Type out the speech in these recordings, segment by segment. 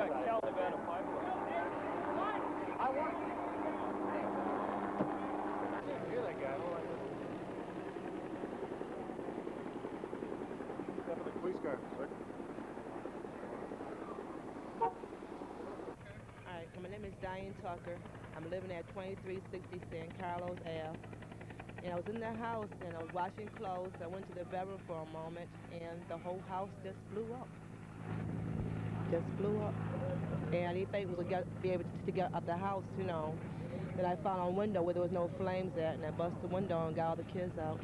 Calnev Pipeline. I want you. Hear that guy? Hold on. Step in the police car. All right, my name is Diane Tucker. I'm living at 2360 San Carlos Ave. And I was in the house and I was washing clothes. I went to the bedroom for a moment and the whole house just blew up. Just blew up. And I didn't think we would be able to get up the house, you know. Then I found a window where there was no flames at and I busted the window and got all the kids out.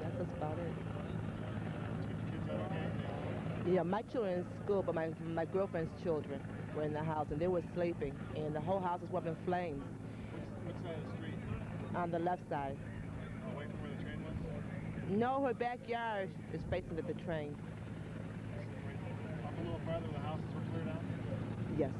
That's just about it. Yeah, my children in school, but my girlfriend's children were in the house and they were sleeping and the whole house was up in flames. Which side of the street? On the left side. Away from where the train was? No, her backyard is facing the train. Up a little farther, the houses were cleared out? Yes.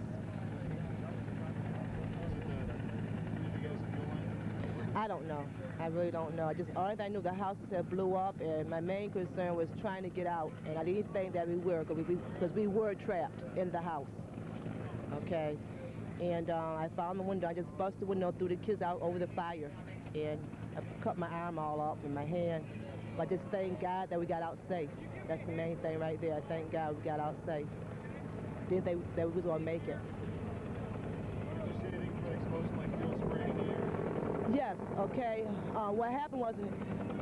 Did you get us a fuel line? I don't know. I really don't know. All I knew, the houses had blew up, and my main concern was trying to get out, and I didn't think that we were, because we were trapped in the house. Okay? And I found the window. I just busted the window, threw the kids out over the fire, and I cut my arm all up in my hand. But I just thank God that we got out safe. That's the main thing right there. I thank God we got out safe. Didn't think that we was going to make it. Did you see anything from exposed like fuel spray in the air? Yes, okay. What happened was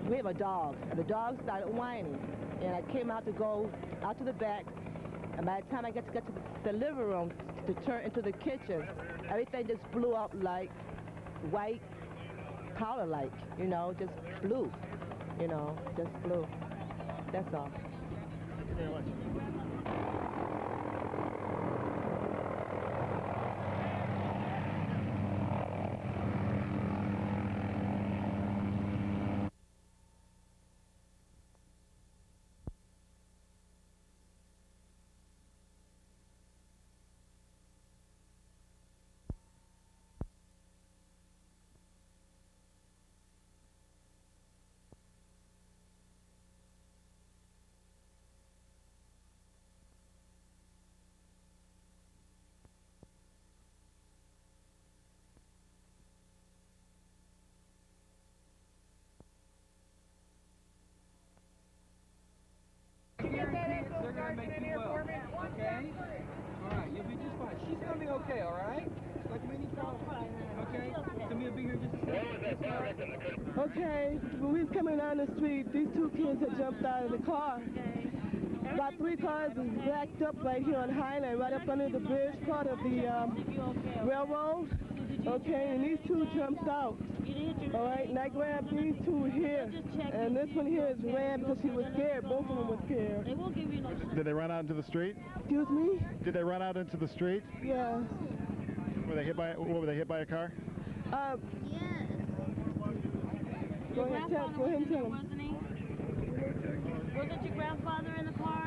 we have a dog, and the dog started whining. And I came out to go out to the back, and by the time I got to the living room to turn into the kitchen, everything just blew up like white powder-like, you know, just blew, you know, just blew. That's all. Thank you very much. They're going to make you well, okay? All right, you'll be just fine. She's going to be okay, all right? Like any problem, okay? Camille will be here in just a second. Okay, when we was coming down the street, these two kids had jumped out of the car. About 3 cars was backed up right here on Highland, right up under the bridge part of the railroad. Okay, and these two jumped out. All right, and I grabbed these two here, and this one here is ran because he was scared. Both of them were scared. They won't give you no shit. Did they run out into the street? Excuse me? Did they run out into the street? Yeah. Were they hit by a car? Yes. Go ahead and tell him. Wasn't he? Wasn't your grandfather in the car?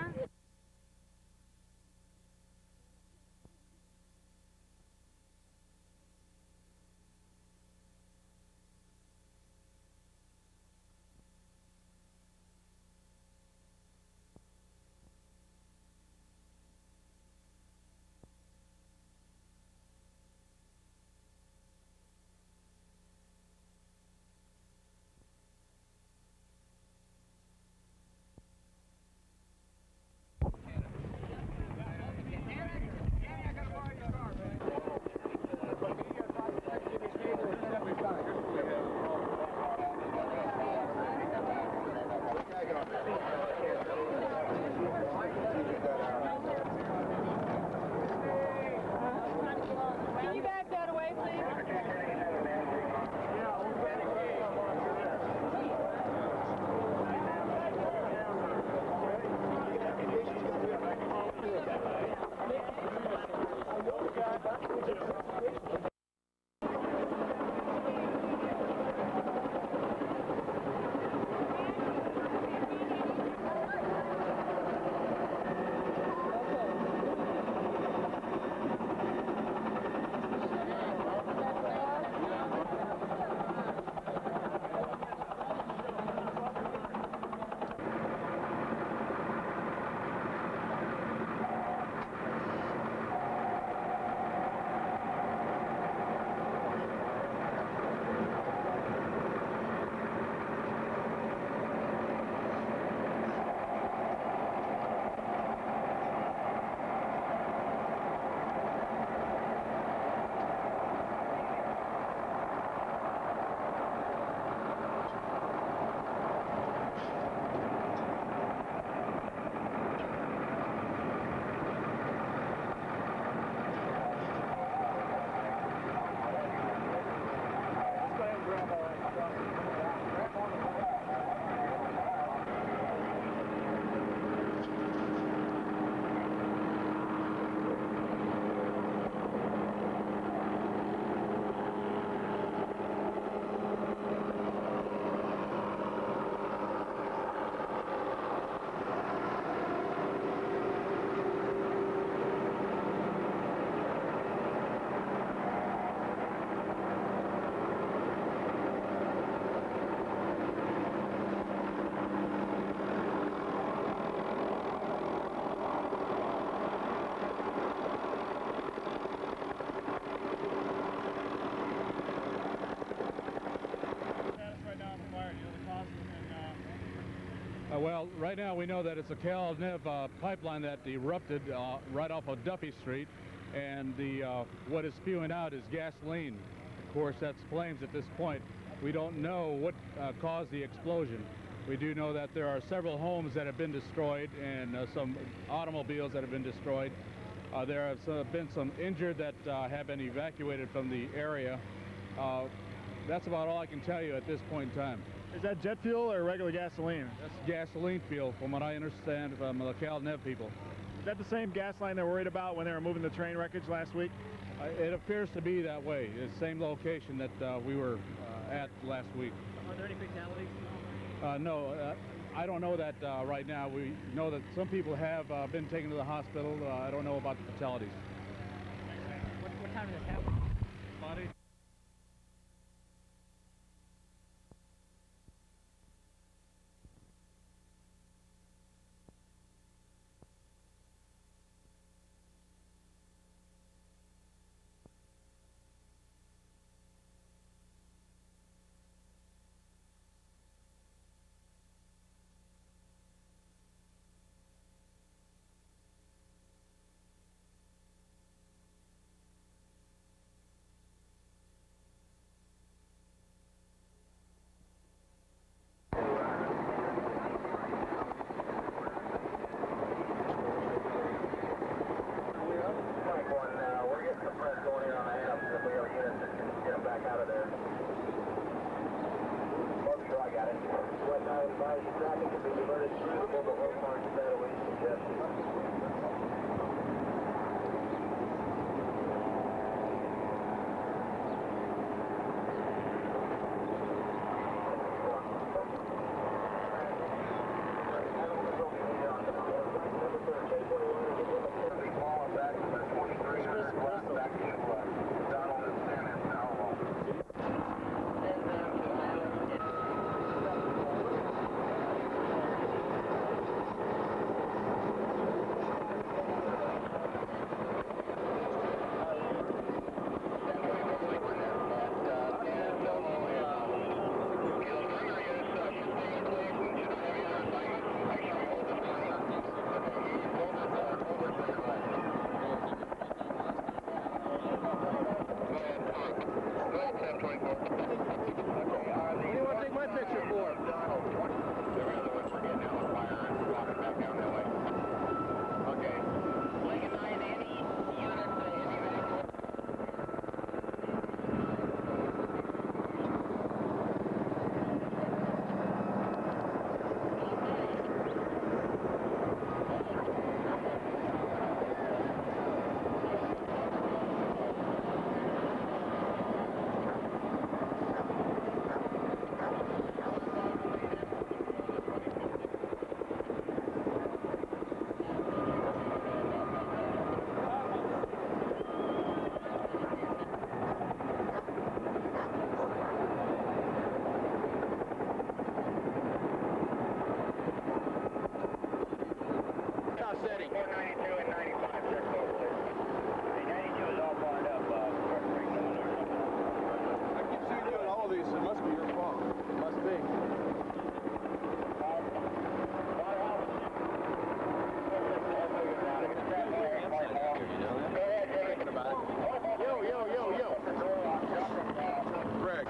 Well, right now we know that it's a Calnev pipeline that erupted right off of Duffy Street, and what is spewing out is gasoline. Of course, that's flames at this point. We don't know what caused the explosion. We do know that there are several homes that have been destroyed and some automobiles that have been destroyed. There have been some injured that have been evacuated from the area. That's about all I can tell you at this point in time. Is that jet fuel or regular gasoline? That's gasoline fuel, from what I understand from the Calnev people. Is that the same gas line they're worried about when they were moving the train wreckage last week? It appears to be that way. It's the same location that we were at last week. Are there any fatalities? No, I don't know that right now. We know that some people have been taken to the hospital. I don't know about the fatalities. What time did this happen? Body. Setting. 492 and 95, check over there. 92 is all barred up. I keep seeing you doing all of these. It must be your fault. It must be. Yo. Greg.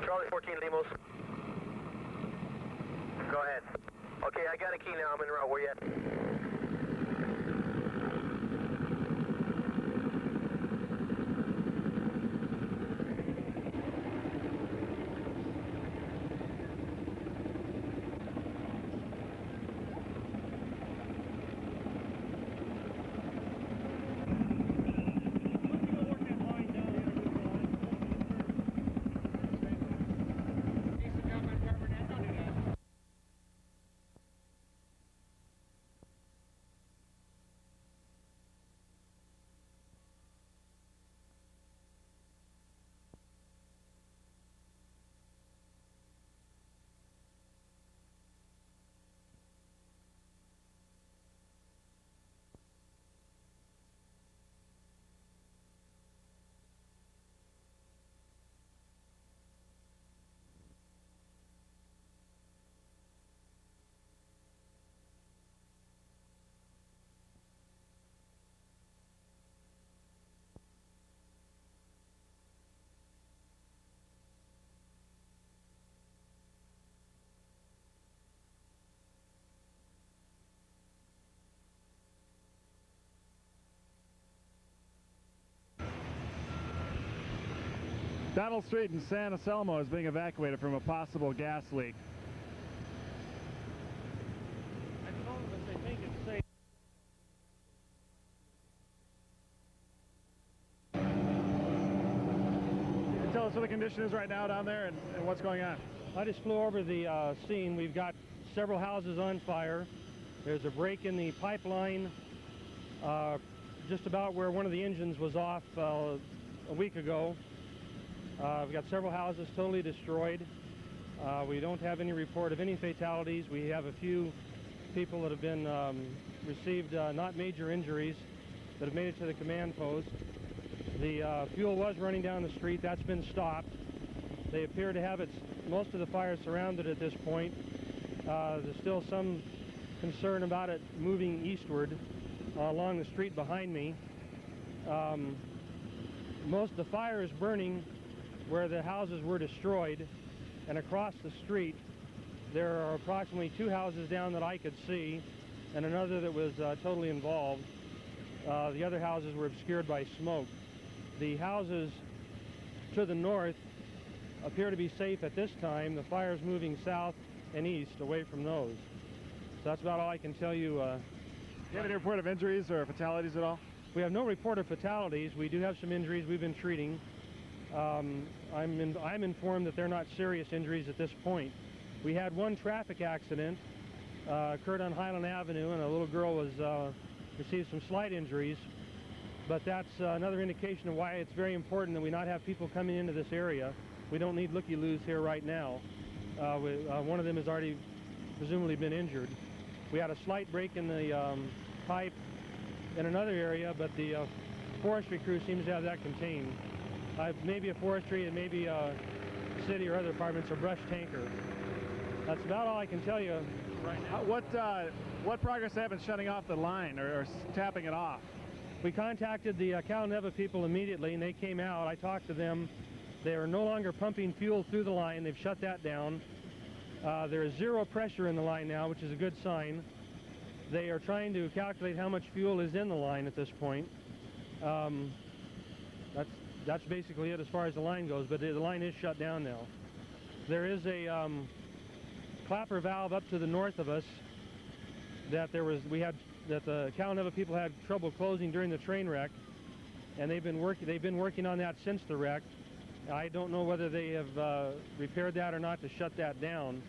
Charlie 14 Limos. Go ahead. Okay, I got a key now. I'm en route. Where you at? Donald Street in San Anselmo is being evacuated from a possible gas leak. I told them they think it's safe. Can you tell us what the condition is right now down there and what's going on? I just flew over the scene. We've got several houses on fire. There's a break in the pipeline just about where one of the engines was off a week ago. We've got several houses totally destroyed. We don't have any report of any fatalities. We have a few people that have been received not major injuries that have made it to the command post. The fuel was running down the street. That's been stopped. They appear to have most of the fire surrounded at this point. There's still some concern about it moving eastward along the street behind me. Most of the fire is burning where the houses were destroyed, and across the street there are approximately 2 houses down that I could see and another that was totally involved. The other houses were obscured by smoke. The houses to the north appear to be safe at this time. The fire is moving south and east away from those. So that's about all I can tell you. Do you have any report of injuries or fatalities at all? We have no report of fatalities. We do have some injuries we've been treating. I'm informed that they're not serious injuries at this point. We had one traffic accident occurred on Highland Avenue, and a little girl was received some slight injuries. But that's another indication of why it's very important that we not have people coming into this area. We don't need looky-loos here right now. One of them has already presumably been injured. We had a slight break in the pipe in another area, but the forestry crew seems to have that contained. Maybe a forestry and maybe a city or other departments or brush tanker. That's about all I can tell you right now. What progress have in shutting off the line or tapping it off? We contacted the Calnev people immediately, and they came out. I talked to them. They are no longer pumping fuel through the line. They've shut that down. There is zero pressure in the line now, which is a good sign. They are trying to calculate how much fuel is in the line at this point. That's basically it as far as the line goes, but the line is shut down now. There is a clapper valve up to the north of us that the Calnev people had trouble closing during the train wreck, and they've been working on that since the wreck. I don't know whether they have repaired that or not to shut that down,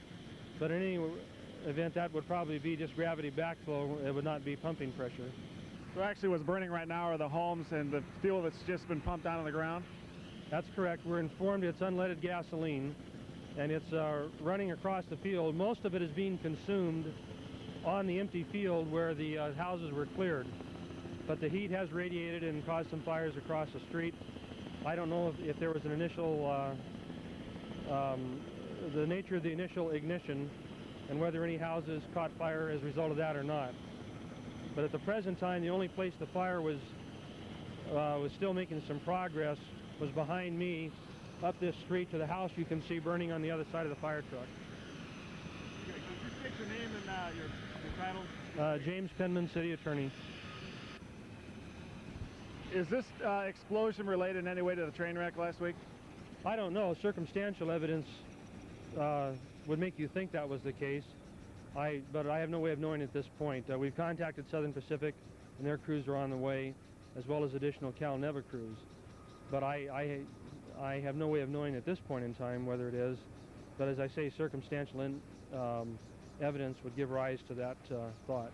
but in any event, that would probably be just gravity backflow. It would not be pumping pressure. So actually what's burning right now are the homes and the fuel that's just been pumped down on the ground? That's correct. We're informed it's unleaded gasoline, and it's running across the field. Most of it is being consumed on the empty field where the houses were cleared. But the heat has radiated and caused some fires across the street. I don't know if there was an initial, the nature of the initial ignition and whether any houses caught fire as a result of that or not. But at the present time, the only place the fire was still making some progress was behind me, up this street to the house you can see burning on the other side of the fire truck. Could you state your name and your title? James Penman, City Attorney. Is this explosion related in any way to the train wreck last week? I don't know. Circumstantial evidence would make you think that was the case. But I have no way of knowing at this point. We've contacted Southern Pacific, and their crews are on the way, as well as additional Calnev crews. But I have no way of knowing at this point in time whether it is. But as I say, circumstantial evidence would give rise to that thought.